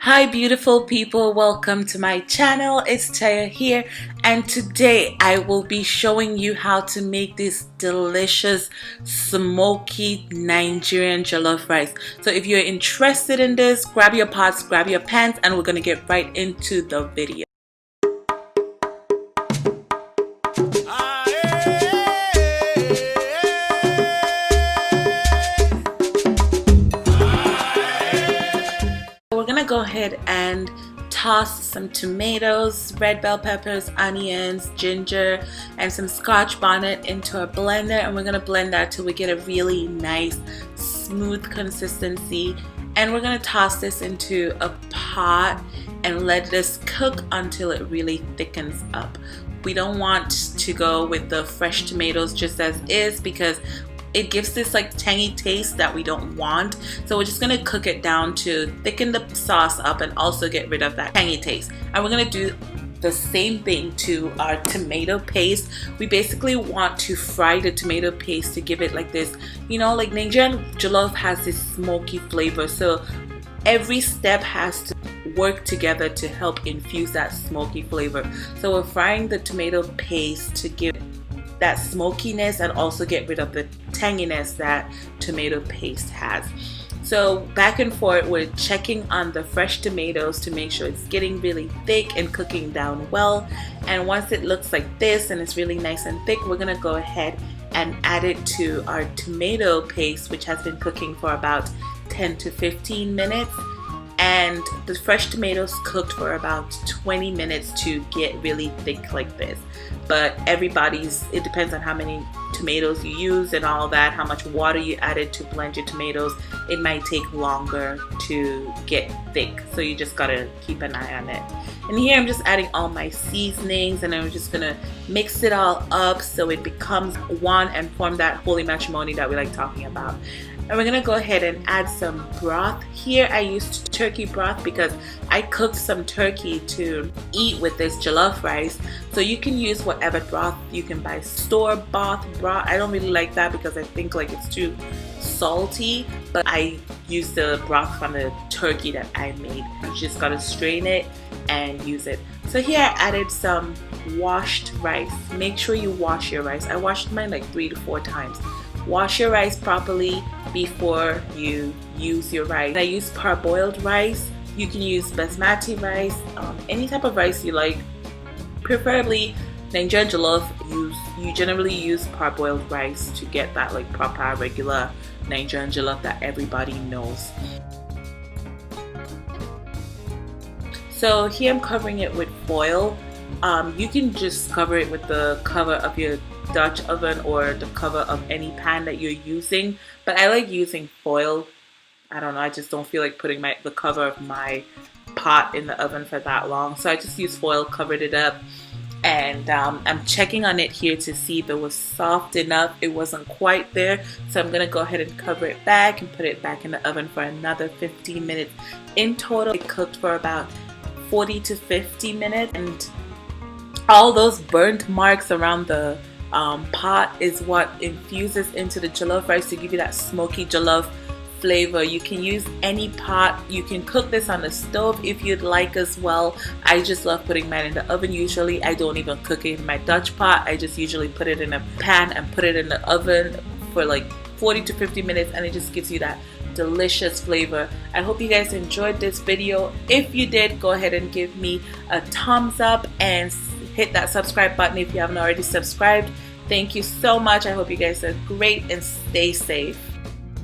Hi beautiful people, welcome to my channel. It's Taya here, and today I will be showing you how to make this delicious smoky Nigerian jollof rice. So if you're interested in this, grab your pots, grab your pans, and we're gonna get right into the video. We're gonna go ahead and toss some tomatoes, red bell peppers, onions, ginger, and some Scotch Bonnet into a blender, and we're gonna blend that till we get a really nice smooth consistency. And we're gonna toss this into a pot and let this cook until it really thickens up. We don't want to go with the fresh tomatoes just as is because it gives this like tangy taste that we don't want. So we're just gonna cook it down to thicken the sauce up and also get rid of that tangy taste. And we're gonna do the same thing to our tomato paste. We basically want to fry the tomato paste to give it like this, you know, like Nigerian jollof has this smoky flavor. So every step has to work together to help infuse that smoky flavor. So we're frying the tomato paste to give that smokiness and also get rid of the tanginess that tomato paste has. So back and forth, we're checking on the fresh tomatoes to make sure it's getting really thick and cooking down well. And once it looks like this and it's really nice and thick, we're gonna go ahead and add it to our tomato paste, which has been cooking for about 10 to 15 minutes. And the fresh tomatoes cooked for about 20 minutes to get really thick like this. But it depends on how many tomatoes you use and all that, how much water you added to blend your tomatoes. It might take longer to get thick, so you just gotta keep an eye on it. And here I'm just adding all my seasonings, and I'm just gonna mix it all up so it becomes one and form that holy matrimony that we like talking about. And we're gonna go ahead and add some broth. Here I used turkey broth because I cooked some turkey to eat with this jollof rice. So you can use whatever broth. You can buy store-bought broth. I don't really like that because I think like it's too salty, but I used the broth from the turkey that I made. You just gotta strain it and use it. So here I added some washed rice. Make sure you wash your rice. I washed mine like 3 to 4 times. Wash your rice properly before you use your rice. I use parboiled rice. You can use basmati rice, any type of rice you like. Preferably Nigerian jollof, you generally use parboiled rice to get that like proper regular Nigerian jollof that everybody knows. So here I'm covering it with foil. You can just cover it with the cover of your Dutch oven or the cover of any pan that you're using, but I like using foil. I don't know, I just don't feel like putting the cover of my pot in the oven for that long, so I just used foil, covered it up, and I'm checking on it here to see if it was soft enough. It wasn't quite there, so I'm gonna go ahead and cover it back and put it back in the oven for another 15 minutes. In total, it cooked for about 40 to 50 minutes, and all those burnt marks around the pot is what infuses into the jollof rice to give you that smoky jollof flavor. You can use any pot. You can cook this on the stove if you'd like as well. I just love putting mine in the oven. Usually I don't even cook it in my Dutch pot. I just usually put it in a pan and put it in the oven for like 40 to 50 minutes, and it just gives you that delicious flavor. I hope you guys enjoyed this video. If you did, go ahead and give me a thumbs up and hit that subscribe button if you haven't already subscribed. Thank you so much. I hope you guys are great and stay safe.